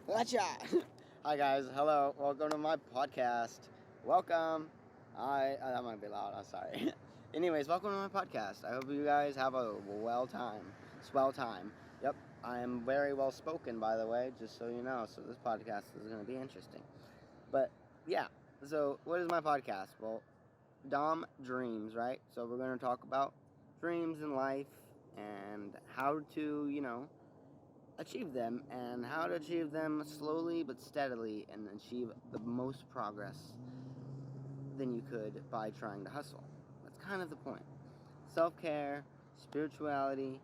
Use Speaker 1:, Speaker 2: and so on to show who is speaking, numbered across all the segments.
Speaker 1: Gotcha! Hi guys, hello, welcome to my podcast. Welcome. That might be loud, I'm sorry. Anyways, welcome to my podcast. I hope you guys have a swell time. Yep, I am very well spoken, by the way, just so you know. So this podcast is going to be interesting. But yeah, so what is my podcast? Well, Dom Dreams, right? So we're going to talk about dreams in life and how to, achieve them and how to achieve them slowly but steadily and achieve the most progress than you could by trying to hustle. That's kind of the point. Self-care, spirituality,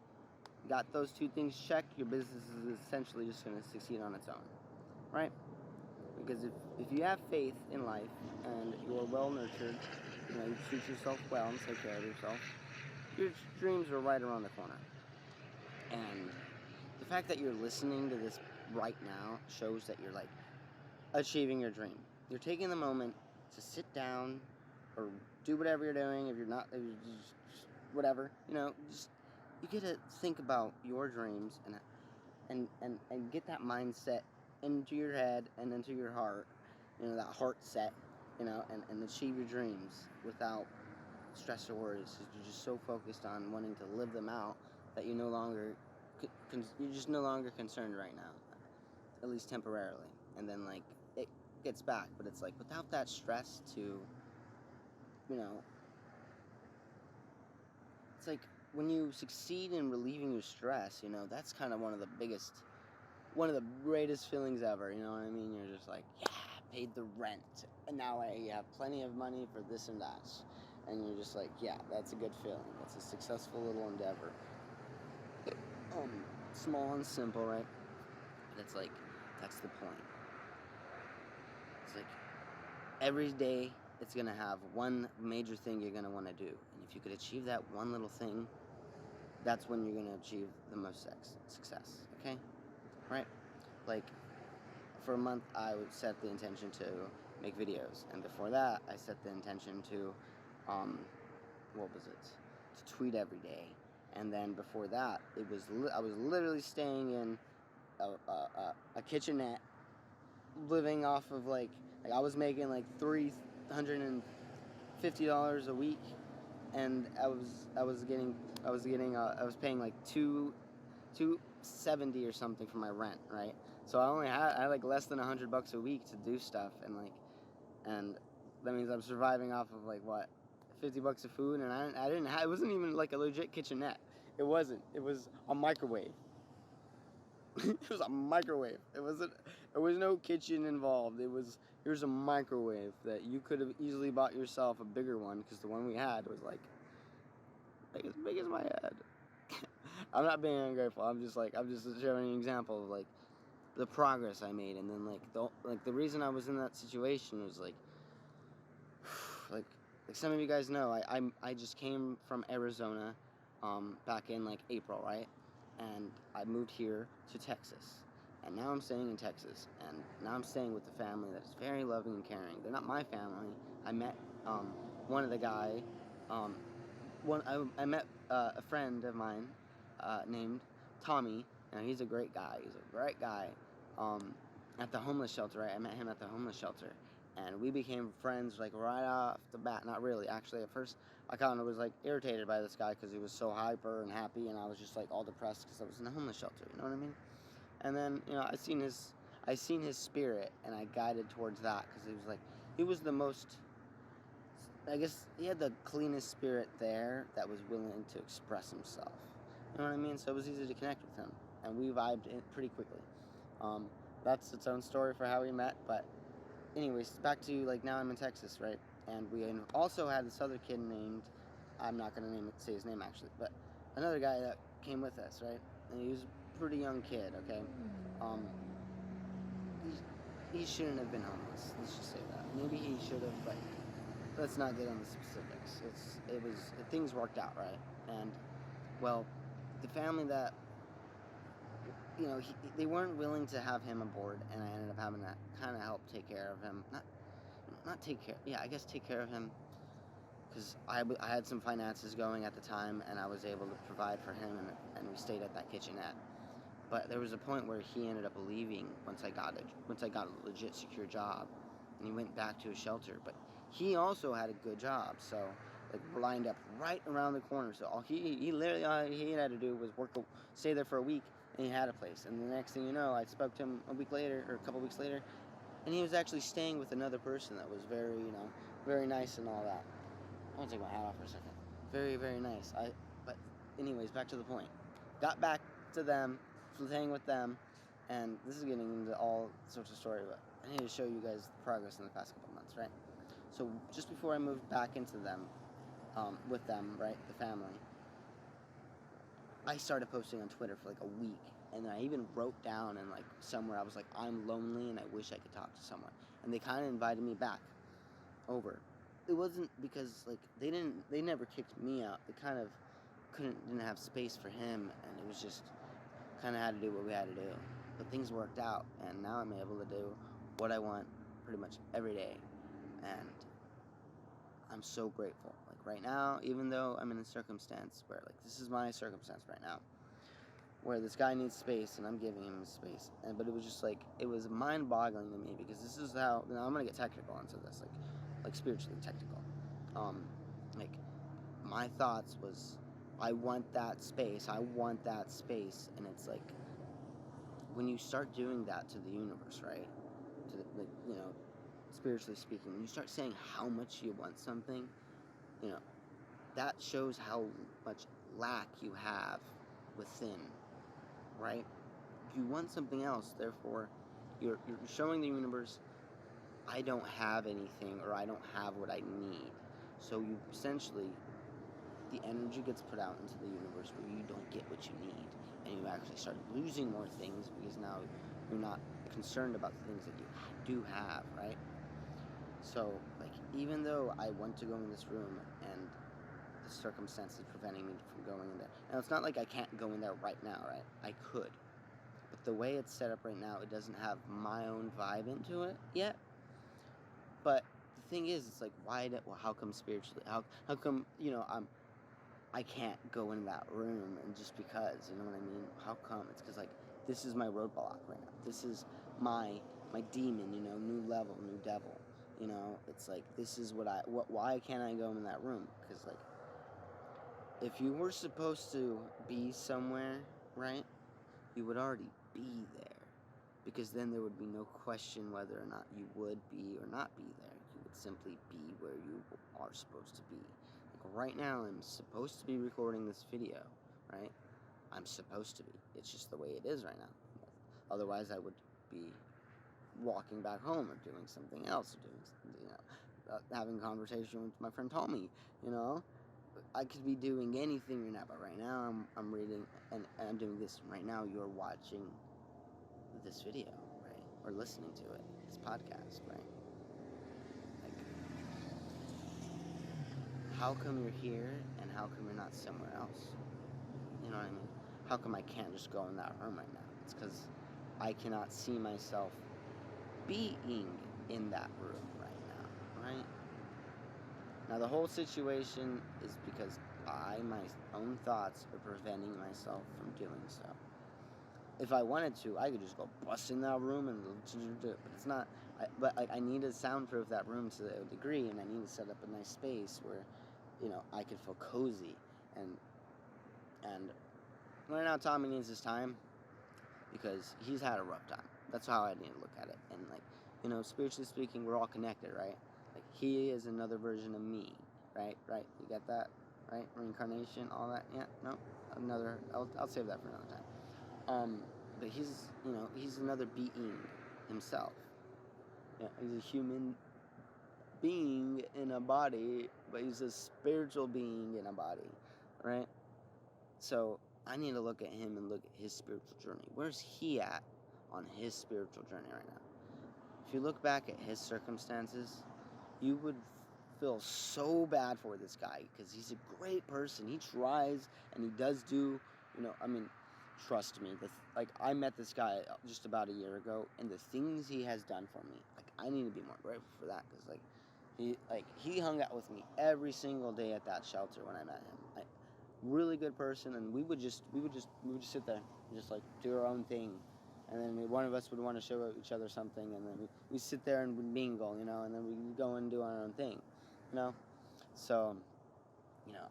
Speaker 1: got those two things checked, your business is essentially just going to succeed on its own, right? Because if you have faith in life and you're well nurtured, you treat yourself well and take care of yourself, your dreams are right around the corner. And the fact that you're listening to this right now shows that you're achieving your dream. You're taking the moment to sit down or do whatever you're doing. If you're just whatever, you get to think about your dreams and get that mindset into your head and into your heart, that heart set, and achieve your dreams without stress or worries. You're just so focused on wanting to live them out that you're just no longer concerned right now, at least temporarily. And then it gets back, but it's without that stress to, you know, it's when you succeed in relieving your stress, that's kind of one of the greatest feelings ever. You know what I mean? You're just yeah, paid the rent, and now I have plenty of money for this and that, and you're just yeah, that's a good feeling. That's a successful little endeavor. Small and simple, right? But it's that's the point. It's every day it's gonna have one major thing you're gonna want to do, and if you could achieve that one little thing, that's when you're gonna achieve the most success. Okay, right? For a month, I would set the intention to make videos, and before that, I set the intention to, what was it? To tweet every day, and then before that, I was literally staying in a kitchenette, living off of I was making $350 a week, and I was paying $270 or something for my rent, right? So I had less than $100 a week to do stuff, and that means I'm surviving off of what, $50 of food, and I didn't have, it wasn't even a legit kitchenette. It wasn't. It was a microwave. It was a microwave. It wasn't. There was no kitchen involved. Here's a microwave that you could have easily bought yourself a bigger one, because the one we had was as big as my head. I'm not being ungrateful. I'm just showing an example of the progress I made, and then the reason I was in that situation was like some of you guys know, I just came from Arizona, back in April, right? And I moved here to Texas, and now I'm staying in Texas, and now I'm staying with a family that is very loving and caring. They're not my family. I met one of the guy, I met a friend of mine named Tommy. Now he's a great guy. He's a great guy. At the homeless shelter, right? I met him at the homeless shelter, and we became friends right off the bat. Not really, actually. At first, I kind of was irritated by this guy because he was so hyper and happy, and I was just all depressed because I was in a homeless shelter. You know what I mean? And then I seen his spirit, and I guided towards that because he was the most. I guess he had the cleanest spirit there that was willing to express himself. You know what I mean? So it was easy to connect with him, and we vibed in pretty quickly. That's its own story for how we met, but anyways, back to now I'm in Texas, right? And we also had this other kid named, I'm not gonna say his name actually, but another guy that came with us, right? And he was a pretty young kid, okay? He shouldn't have been homeless. Let's just say that. Maybe he should have, but let's not get on the specifics. Things worked out, right? And well, the family that they weren't willing to have him aboard, and I ended up having to kind of help take care of him. Not take care. Yeah, I guess take care of him, because I had some finances going at the time, and I was able to provide for him, and we stayed at that kitchenette. But there was a point where he ended up leaving once I got a legit secure job, and he went back to his shelter. But he also had a good job, so like lined up right around the corner. So he literally all he had to do was stay there for a week, and he had a place. And the next thing you know, I spoke to him a week later or a couple weeks later, and he was actually staying with another person that was very, very nice and all that. I want to take my hat off for a second. Very, very nice. But anyways, back to the point. Got back to them, staying with them, and this is getting into all sorts of story, but I need to show you guys the progress in the past couple months, right? So just before I moved back into them, with them, right, the family, I started posting on Twitter for like a week, and I even wrote down and like somewhere I was like, I'm lonely and I wish I could talk to someone, and they kind of invited me back over. It wasn't because like they never kicked me out. They kind of didn't have space for him, and it was just kind of had to do what we had to do. But things worked out, and now I'm able to do what I want pretty much every day, and I'm so grateful. Like right now, even though I'm in a circumstance where like this is my circumstance right now, where this guy needs space and I'm giving him space, but it was just like it was mind-boggling to me because this is how. Now I'm gonna get technical into this, like spiritually technical. Like my thoughts was, I want that space. I want that space, and it's like when you start doing that to the universe, right? To the, spiritually speaking, when you start saying how much you want something, that shows how much lack you have within, right? You want something else, therefore, you're showing the universe, I don't have anything, or I don't have what I need. So you essentially, the energy gets put out into the universe where you don't get what you need, and you actually start losing more things because now you're not concerned about the things that you do have, right? So, like, even though I want to go in this room and the circumstances preventing me from going in there, now it's not like I can't go in there right now, right? I could, but the way it's set up right now, it doesn't have my own vibe into it yet. But the thing is, it's like, how come spiritually? How come I can't go in that room, and just because, you know what I mean? How come? It's because like this is my roadblock right now. This is my demon, new level, new devil. It's like this is why can't I go in that room? Because like if you were supposed to be somewhere, right, you would already be there, because then there would be no question whether or not you would be or not be there. You would simply be where you are supposed to be. Like right now, I'm supposed to be recording this video, right? I'm supposed to be. It's just the way it is right now. Otherwise, I would be walking back home or doing something else, or having a conversation with my friend Tommy. I could be doing anything right now, but right now I'm reading and I'm doing this. Right now, you're watching this video, right? Or listening to it, this podcast, right? Like, how come you're here and how come you're not somewhere else? You know what I mean? How come I can't just go in that room right now? It's because I cannot see myself being in that room right now, right? Now, the whole situation is because my own thoughts are preventing myself from doing so. If I wanted to, I could just go bust in that room and do it, but it's not. But I need to soundproof that room to a degree, and I need to set up a nice space where, I can feel cozy, and right now Tommy needs his time because he's had a rough time. That's how I need to look at it, and spiritually speaking, we're all connected, right? Like he is another version of me, right? You get that, right? Reincarnation, all that. Yeah, no, another. I'll save that for another time. But he's another being himself. Yeah, he's a human being in a body, but he's a spiritual being in a body, right? So I need to look at him and look at his spiritual journey. Where's he at on his spiritual journey right now? If you look back at his circumstances, you would feel so bad for this guy because he's a great person. He tries and he does do, trust me. I met this guy just about a year ago, and the things he has done for me, I need to be more grateful for that because he hung out with me every single day at that shelter when I met him. really good person, and we would just sit there and just like do our own thing, and then one of us would want to show each other something, and then we sit there and we'd mingle, you know, and then we go and do our own thing, you know. So, you know,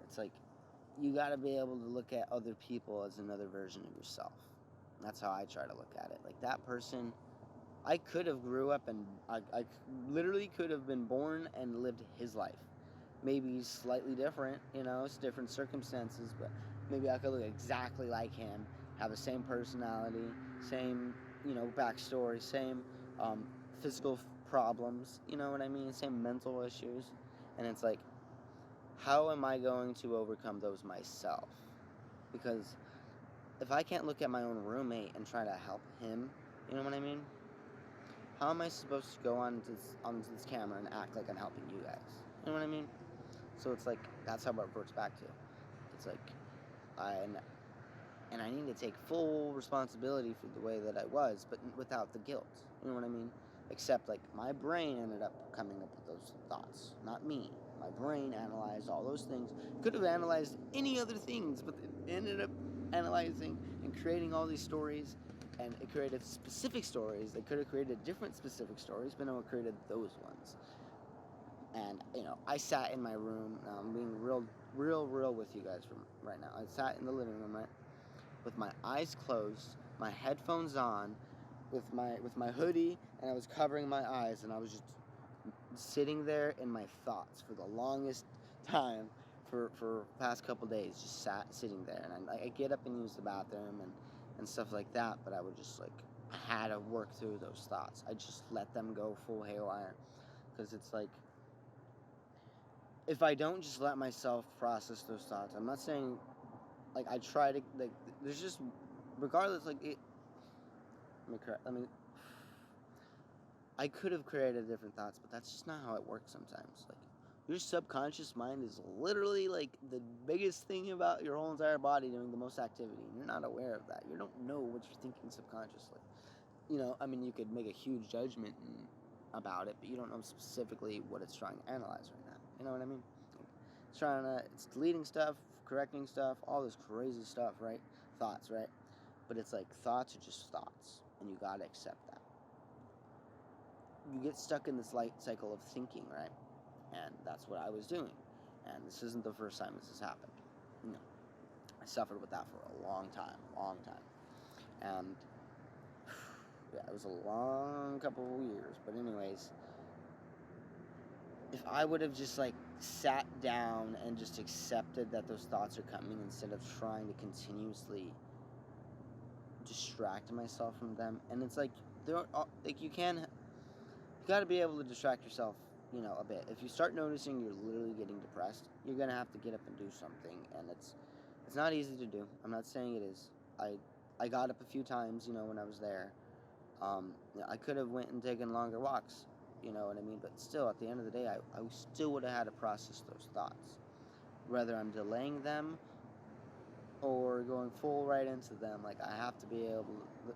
Speaker 1: it's like you got to be able to look at other people as another version of yourself. That's how I try to look at it. Like that person, I could have grew up and I literally could have been born and lived his life. Maybe slightly different, you know, it's different circumstances, but maybe I could look exactly like him, have the same personality, same, you know, backstory, same physical problems, you know what I mean, same mental issues, and it's like, how am I going to overcome those myself? Because if I can't look at my own roommate and try to help him, you know what I mean? How am I supposed to go on this camera and act like I'm helping you guys? You know what I mean? So it's like, that's how it reverts back to. It's like, I need to take full responsibility for the way that I was, but without the guilt. You know what I mean? Except, like, my brain ended up coming up with those thoughts, not me. My brain analyzed all those things. Could have analyzed any other things, but it ended up analyzing and creating all these stories, and it created specific stories. They could have created different specific stories, but no, it created those ones. And, you know, I sat in my room. I'm being real with you guys from right now. I sat in the living room, right, with my eyes closed, my headphones on, with my hoodie, and I was covering my eyes, and I was just sitting there in my thoughts for the longest time for past couple days, just sitting there, and I get up and use the bathroom and stuff like that, but I would just like, I had to work through those thoughts. I just let them go full haywire, because it's like, if I don't just let myself process those thoughts, I'm not saying, like, I try to, like, there's just, regardless, like, I could have created different thoughts, but that's just not how it works sometimes. Like, your subconscious mind is literally, like, the biggest thing about your whole entire body doing the most activity, and you're not aware of that. You don't know what you're thinking subconsciously. You know, I mean, you could make a huge judgment about it, but you don't know specifically what it's trying to analyze right now. You know what I mean? It's deleting stuff, correcting stuff, all this crazy stuff, right? Thoughts, right? But it's like, thoughts are just thoughts, and you gotta accept that. You get stuck in this light cycle of thinking, right? And that's what I was doing. And this isn't the first time this has happened. You know, I suffered with that for a long time. And yeah, it was a long couple of years. But anyways, if I would have just like sat down and just accepted that those thoughts are coming, instead of trying to continuously distract myself from them, and it's like, you got to be able to distract yourself, you know, a bit. If you start noticing you're literally getting depressed, you're gonna have to get up and do something, and it's not easy to do. I'm not saying it is. I got up a few times, you know, when I was there. I could have went and taken longer walks, you know what I mean? But still, at the end of the day, I still would have had to process those thoughts. Whether I'm delaying them or going full right into them, like, I have to be able to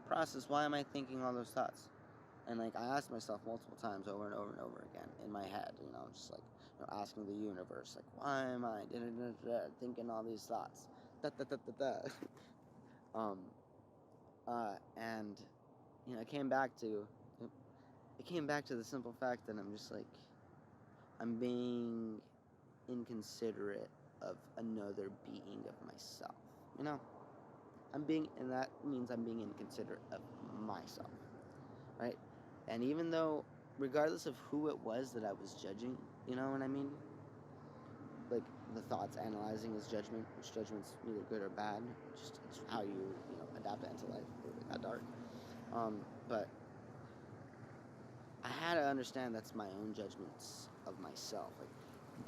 Speaker 1: process, why am I thinking all those thoughts? And, like, I asked myself multiple times over and over and over again in my head, you know, just like, you know, asking the universe, like, why am I thinking all these thoughts? And, you know, it came back to the simple fact that I'm just like, I'm being inconsiderate of another being of myself, you know? And that means I'm being inconsiderate of myself, right? And even though, regardless of who it was that I was judging, you know what I mean? Like, the thoughts analyzing is judgment, which judgment's neither good or bad, just it's how you know, adapt it into life. It got dark. But I had to understand that's my own judgments of myself. Like,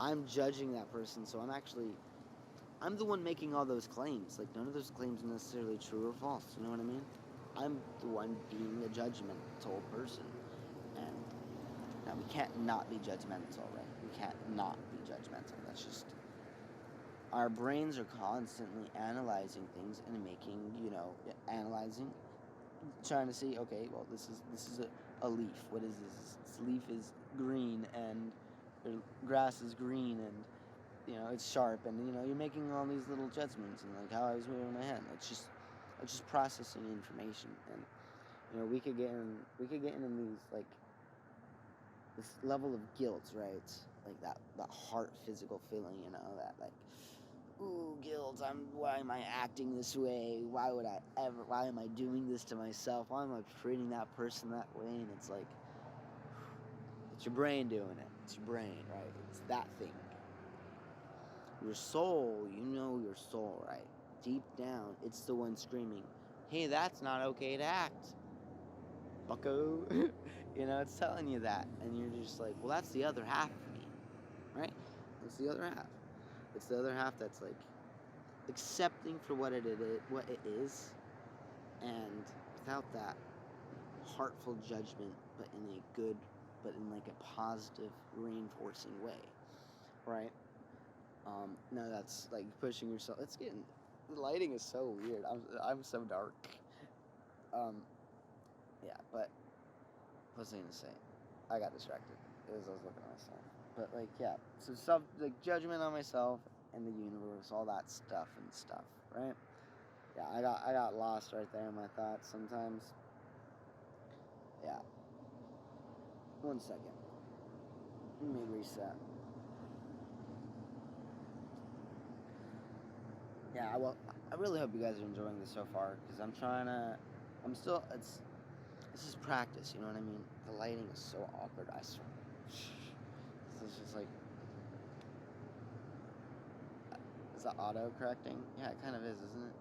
Speaker 1: I'm judging that person, so I'm the one making all those claims. Like, none of those claims are necessarily true or false, you know what I mean? I'm the one being a judgmental person. And now, we can't not be judgmental, right? We can't not be judgmental. That's just, our brains are constantly analyzing things and making, you know, analyzing, trying to see, okay, well, this is a leaf. What is this? This leaf is green, and the grass is green, and it's sharp, and you're making all these little judgments, and like how I was moving my hand. It's just processing information, and we could get in these like this level of guilt, right? Like that heart physical feeling, that like, ooh, guilt. Why am I acting this way? Why am I doing this to myself? Why am I treating that person that way? And it's like, it's your brain doing it. It's your brain, right? It's that thing. Your soul, your soul, right? Deep down, it's the one screaming, hey, that's not okay to act, bucko. It's telling you that. And you're just like, well, that's the other half of me, right? That's the other half. It's the other half that's like accepting for what it is, and without that heartful judgment, but in like a positive, reinforcing way, right? No, that's like pushing yourself. The lighting is so weird. I'm so dark. Yeah, but what was I gonna say? I got distracted as I was looking at myself. But like, yeah, so judgment on myself and the universe, all that stuff, right? Yeah, I got lost right there in my thoughts sometimes. Yeah. 1 second. Let me reset. Yeah, well, I really hope you guys are enjoying this so far, because it's just practice, you know what I mean? The lighting is so awkward, I swear. This is just like, is that auto correcting? Yeah, it kind of is, isn't it?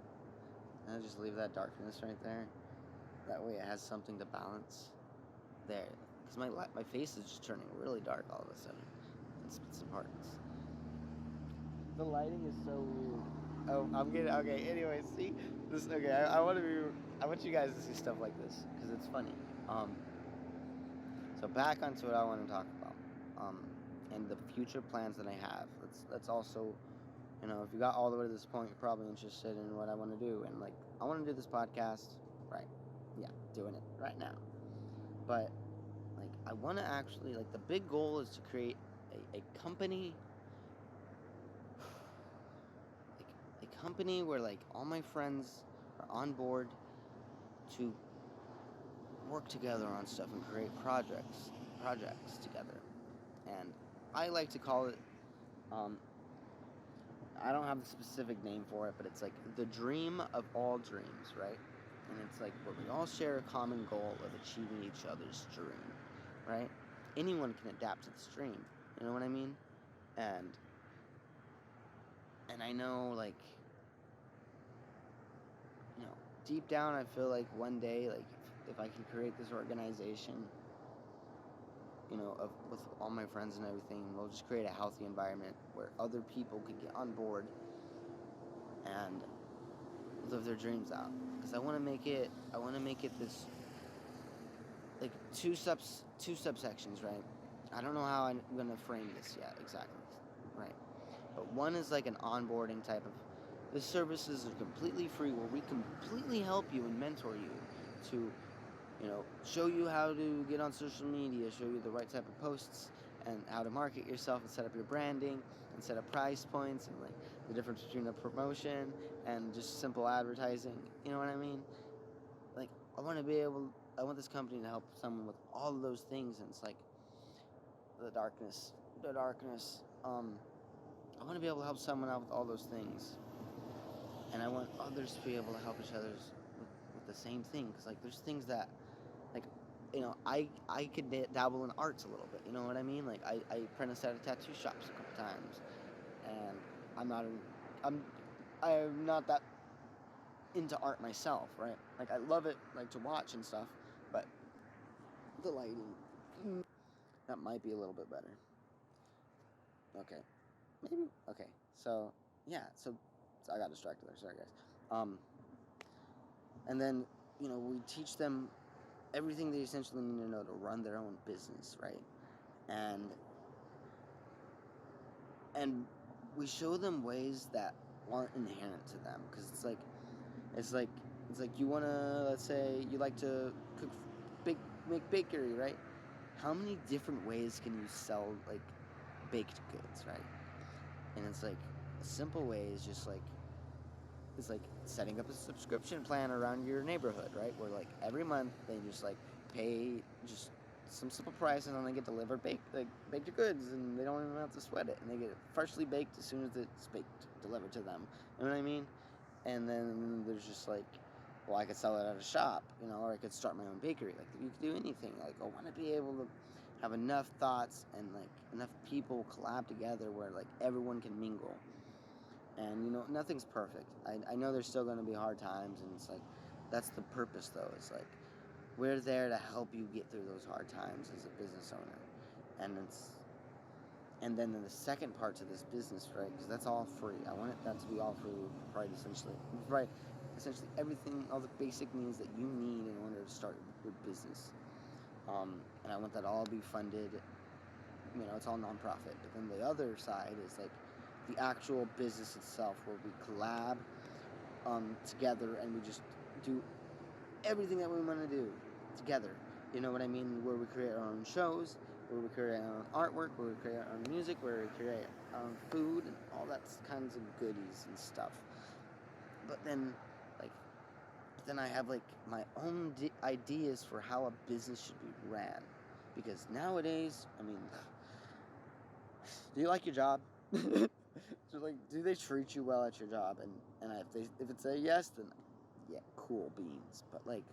Speaker 1: And I just leave that darkness right there. That way it has something to balance. There. Because my face is just turning really dark all of a sudden in some parts. The lighting is so weird. Oh, I'm getting okay. Anyway, see this. Okay, I want you guys to see stuff like this because it's funny. So back onto what I want to talk about. And the future plans that I have. Let's also, if you got all the way to this point, you're probably interested in what I want to do. And like, I want to do this podcast, right? Yeah, doing it right now. But like, I want to actually, like, the big goal is to create a company. A company where like all my friends are on board to work together on stuff and create projects together. And I like to call it, I don't have a specific name for it, but it's like the dream of all dreams, right? And it's like where we all share a common goal of achieving each other's dream, right? Anyone can adapt to this dream, you know what I mean? And I know, like, deep down, I feel like one day, like, if I can create this organization, with all my friends and everything, we'll just create a healthy environment where other people can get on board and live their dreams out. Because I want to make it this, like, two subsections, right? I don't know how I'm gonna frame this yet exactly, right? But one is like an onboarding type of. The services are completely free, where we completely help you and mentor you to, show you how to get on social media, show you the right type of posts, and how to market yourself and set up your branding and set up price points and like the difference between a promotion and just simple advertising. You know what I mean? Like, I want this company to help someone with all of those things, and it's like the darkness. I want to be able to help someone out with all those things. And I want others to be able to help each other with the same thing. Because, like, there's things that, like, I could dabble in arts a little bit. You know what I mean? Like, I apprenticed at a tattoo shops a couple times. And I'm not that into art myself, right? Like, I love it, like, to watch and stuff. But the lighting, that might be a little bit better. Okay. Maybe. Okay. So, yeah. So I got distracted there. Sorry, guys. And then, we teach them everything they essentially need to know to run their own business, right? And we show them ways that aren't inherent to them, because it's like you wanna, let's say you like to make bakery, right? How many different ways can you sell like baked goods, right? And it's like a simple way is just like it's like setting up a subscription plan around your neighborhood, right? Where like every month they just like pay just some simple price and then they get delivered baked goods and they don't even have to sweat it and they get it freshly baked as soon as it's baked delivered to them. You know what I mean? And then there's just like, well, I could sell it at a shop, or I could start my own bakery. Like you could do anything. Like I want to be able to have enough thoughts and like enough people collab together where like everyone can mingle. And nothing's perfect. I know there's still going to be hard times, and it's like that's the purpose though. It's like we're there to help you get through those hard times as a business owner, and then the second part to this business, right? Because that's all free. I want that to be all free, right? Essentially everything, all the basic needs that you need in order to start your business. And I want that all to be funded. It's all nonprofit. But then the other side is like the actual business itself, where we collab together and we just do everything that we want to do together. You know what I mean? Where we create our own shows, where we create our own artwork, where we create our own music, where we create our own food, and all that kinds of goodies and stuff. But then I have like my own ideas for how a business should be ran. Because nowadays, do you like your job? So like, do they treat you well at your job? And if it's a yes, then yeah, cool beans. But like,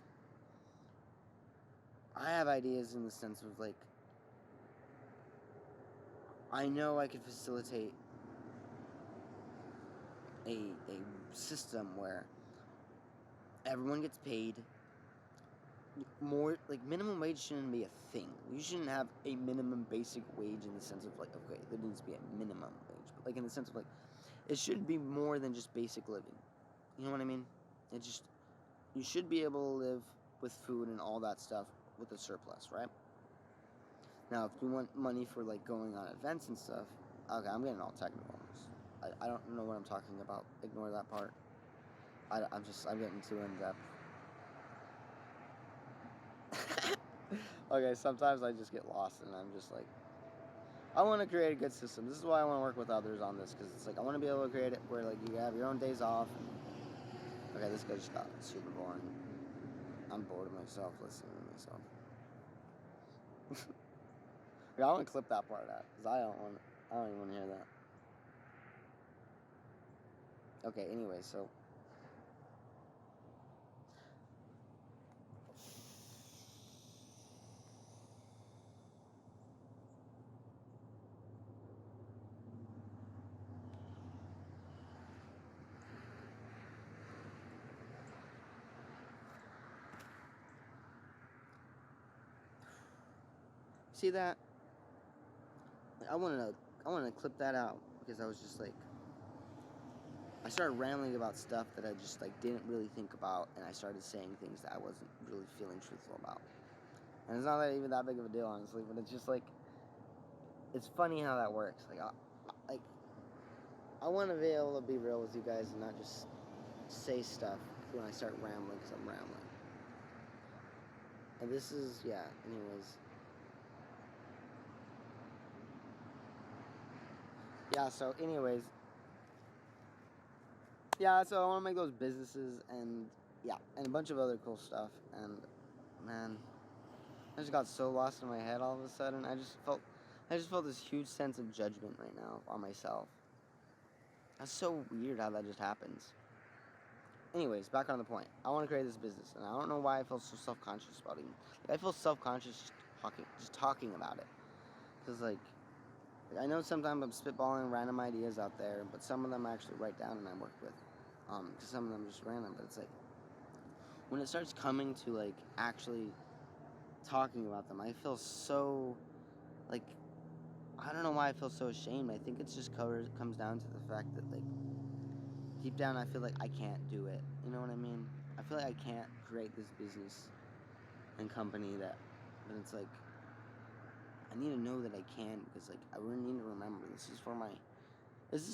Speaker 1: I have ideas in the sense of like, I know I could facilitate a system where everyone gets paid more. Like, minimum wage shouldn't be a thing. You shouldn't have a minimum basic wage in the sense of like, okay, there needs to be a minimum wage, but like in the sense of like, it should be more than just basic living. You know what I mean? You should be able to live with food and all that stuff with a surplus, right? Now, if you want money for like going on events and stuff, okay, I'm getting all technical. I don't know what I'm talking about. Ignore that part. I'm getting too in depth. Okay, sometimes I just get lost and I'm just like, I want to create a good system. This is why I want to work with others on this, because it's like I want to be able to create it where like you have your own days off. And, okay, this guy just got super boring. I'm bored of myself listening to myself. Yeah, I want to clip that part out because I don't even want to hear that. Okay, anyway, so see that? I want to clip that out because I was just like, I started rambling about stuff that I just like didn't really think about, and I started saying things that I wasn't really feeling truthful about. And it's not even that big of a deal, honestly, but it's just like, it's funny how that works. Like, I want to be able to be real with you guys and not just say stuff when I start rambling because I'm rambling. And this is, yeah, anyways. Yeah, so anyways. Yeah, so I want to make those businesses and, yeah, and a bunch of other cool stuff. And, man, I just got so lost in my head all of a sudden. I just felt this huge sense of judgment right now on myself. That's so weird how that just happens. Anyways, back on the point. I want to create this business, and I don't know why I feel so self-conscious about it. Like, I feel self-conscious just talking about it. Because, like, I know sometimes I'm spitballing random ideas out there, but some of them I actually write down and I work with. Because some of them are just random, but it's like, when it starts coming to, like, actually talking about them, I feel so, like, I don't know why I feel so ashamed. I think it's just comes down to the fact that, like, deep down I feel like I can't do it. You know what I mean? I feel like I can't create this business and company but it's like, I need to know that I can, because, like, I really need to remember this is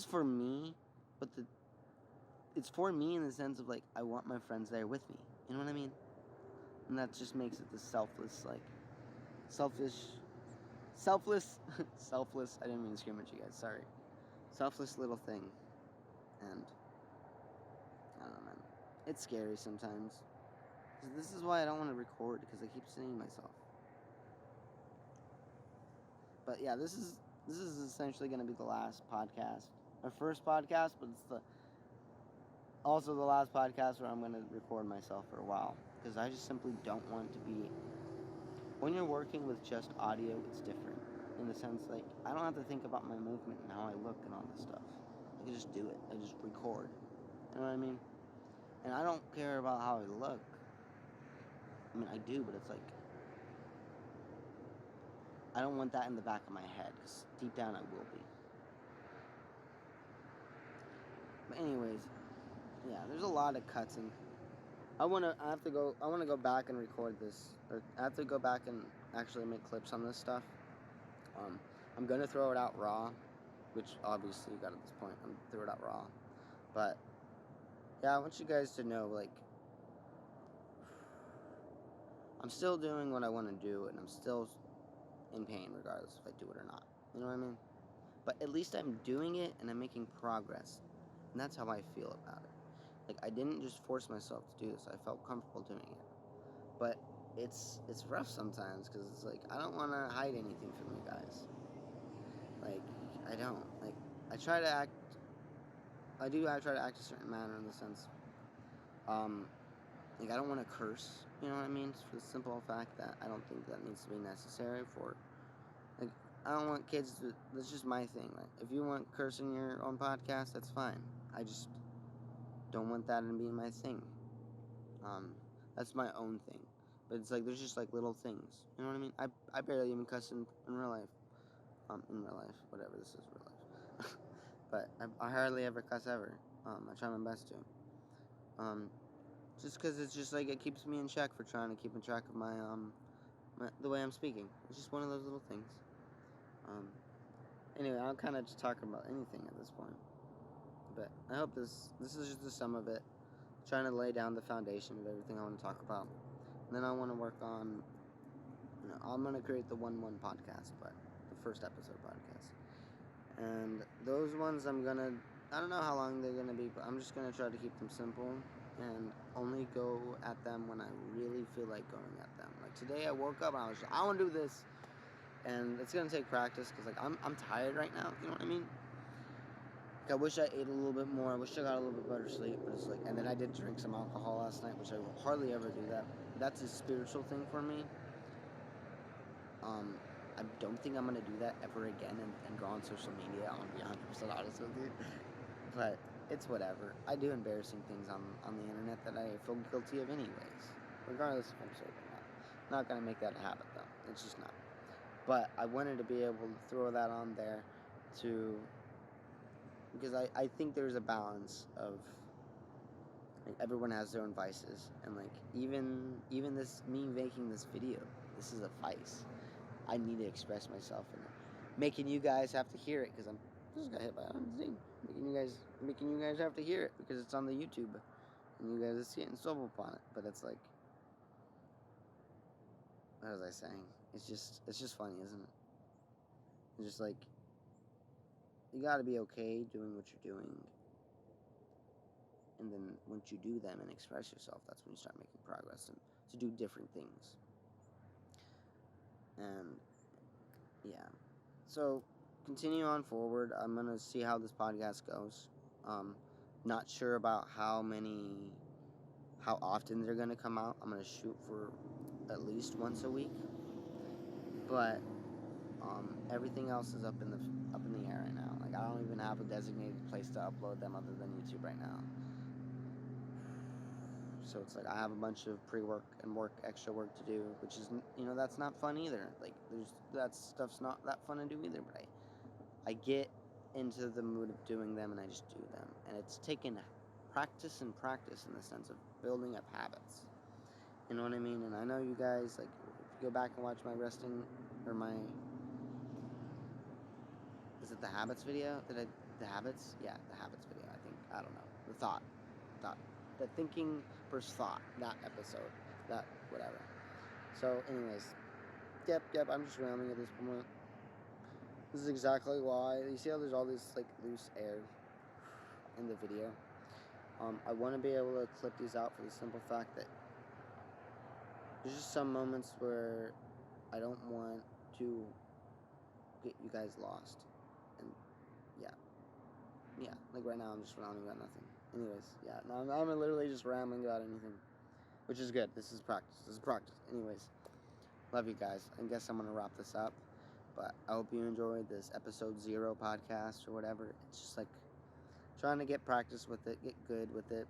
Speaker 1: for me, but it's for me in the sense of, like, I want my friends there with me. You know what I mean? And that just makes it the selfless, I didn't mean to scream at you guys, sorry. selfless little thing. And I don't know, man. It's scary sometimes. This is why I don't want to record, because I keep seeing myself. But yeah, this is essentially going to be the last podcast, our first podcast, but it's also the last podcast where I'm going to record myself for a while, because I just simply don't want to be. When you're working with just audio, it's different in the sense, like, I don't have to think about my movement and how I look and all this stuff. I can just do it. I just record. You know what I mean? And I don't care about how I look. I mean, I do, but it's like, I don't want that in the back of my head, because deep down I will be. But anyways, yeah, there's a lot of cuts, and I want to go back and record this, or I have to go back and actually make clips on this stuff. I'm gonna throw it out raw, which obviously you got at this point. I'm throw it out raw, but yeah, I want you guys to know, like, I'm still doing what I want to do, and I'm still in pain regardless if I do it or not. You know what I mean? But at least I'm doing it, and I'm making progress, and that's how I feel about it. Like, I didn't just force myself to do this. I felt comfortable doing it. But it's rough sometimes, because it's like, I don't want to hide anything from you guys. Like, I don't. Like, I try to act a certain manner, in the sense, like, I don't want to curse, you know what I mean? Just for the simple fact that I don't think that needs to be necessary for, like, I don't want kids to, that's just my thing. Like, if you want curse in your own podcast, that's fine. I just don't want that to be my thing. That's my own thing. But it's like, there's just like little things. You know what I mean? I barely even cuss in real life. In real life, whatever, this is real life. But I hardly ever cuss ever. I try my best to. Just because it's just like, it keeps me in check for trying to keep in track of my the way I'm speaking. It's just one of those little things. Anyway, I'm kind of just talking about anything at this point. But I hope this is just the sum of it. Trying to lay down the foundation of everything I want to talk about. And then I want to work on, I'm going to create the 1-1 podcast, but the first episode podcast. And those ones I don't know how long they're going to be, but I'm just going to try to keep them simple and only go at them when I really feel like going at them. Like today I woke up and I was just, I want to do this. And it's going to take practice, because like I'm tired right now, you know what I mean? Like, I wish I ate a little bit more. I wish I got a little bit better sleep. But it's like, and then I did drink some alcohol last night, which I hardly ever do that. That's a spiritual thing for me. I don't think I'm going to do that ever again and go on social media. I'm going to be 100% honest with you. But it's whatever. I do embarrassing things on the internet that I feel guilty of anyways. Regardless if I'm sober or not. Not going to make that a habit, though. It's just not. But I wanted to be able to throw that on there because I think there's a balance of, like, everyone has their own vices, and like even this, me making this video, this is a vice. I need to express myself, and making you guys have to hear it, because I just got hit by a thing. Making you guys have to hear it because it's on the YouTube, and you guys see it and stumble upon it. But it's like, what was I saying? It's just funny, isn't it? It's just like, you gotta be okay doing what you're doing, and then once you do them and express yourself, that's when you start making progress and to do different things. And yeah, so continue on forward. I'm gonna see how this podcast goes. Not sure about how often they're gonna come out. I'm gonna shoot for at least once a week, but everything else is up in the air right now. Like, I don't even have a designated place to upload them other than YouTube right now. So it's like, I have a bunch of pre-work and extra work to do, which is, that's not fun either. Like, that stuff's not that fun to do either, but I get into the mood of doing them, and I just do them. And it's taken practice in the sense of building up habits. You know what I mean? And I know you guys, like, if you go back and watch my resting, or is it the habits video? The habits? Yeah, the habits video, I think. I don't know. The thought. The thinking versus thought. That episode. That, whatever. So, anyways. Yep, I'm just rambling at this point. This is exactly why. You see how there's all this like loose air in the video? I want to be able to clip these out for the simple fact that there's just some moments where I don't want to get you guys lost. And yeah, like right now I'm just rambling about nothing. Anyways, yeah, no, I'm literally just rambling about anything, which is good. This is practice. Anyways, love you guys. I guess I'm gonna wrap this up, but I hope you enjoyed this episode 0 podcast or whatever. It's just like trying to get practice with it, get good with it.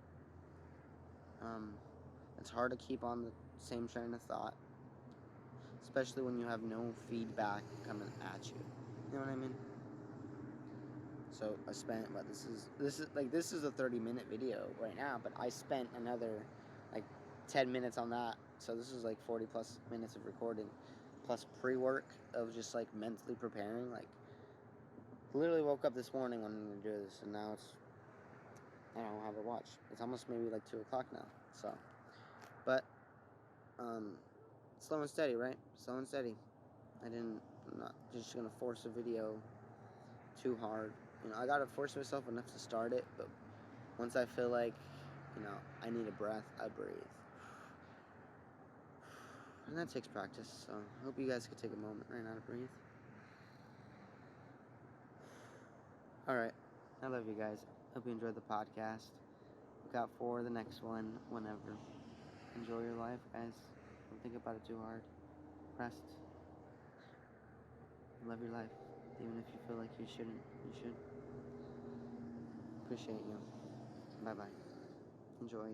Speaker 1: It's hard to keep on the same train of thought, especially when you have no feedback coming at you. You know what I mean? So I spent this is a 30-minute video right now, but I spent another like 10 minutes on that. So this is like 40 plus minutes of recording, plus pre-work of just like mentally preparing. Like literally woke up this morning wanting to do this, and now it's, I don't have a watch. It's almost maybe like 2 o'clock now. So, but slow and steady, right? Slow and steady. I'm not just gonna force a video too hard. You know, I gotta force myself enough to start it, but once I feel like, you know, I need a breath, I breathe. And that takes practice, so I hope you guys could take a moment right now to breathe. Alright, I love you guys. Hope you enjoyed the podcast. Look out for the next one whenever. Enjoy your life, guys. Don't think about it too hard. Rest. Love your life. Even if you feel like you shouldn't, you should. Appreciate you. Bye-bye. Enjoy.